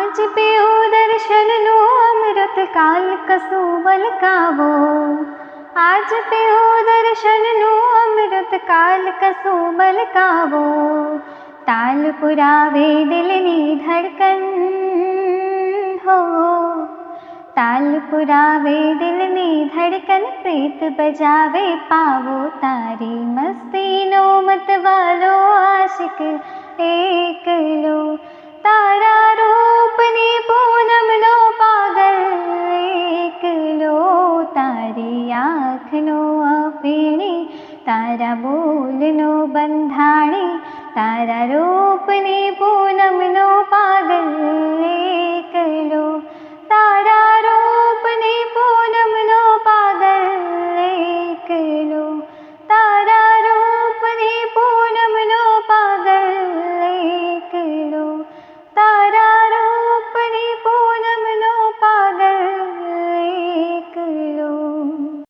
आज पियो दर्शन नो अमृत काल कसो बलकावो। आज पियो दर्शन नो अमृत काल कसो बलकावो। ताल पुरावे दिलनी धड़कन हो। ताल पुरावे दिलनी धड़कन प्रीत बजावे पावो। तारी मस्ती नो मत वालो आशिक एकलो। तारा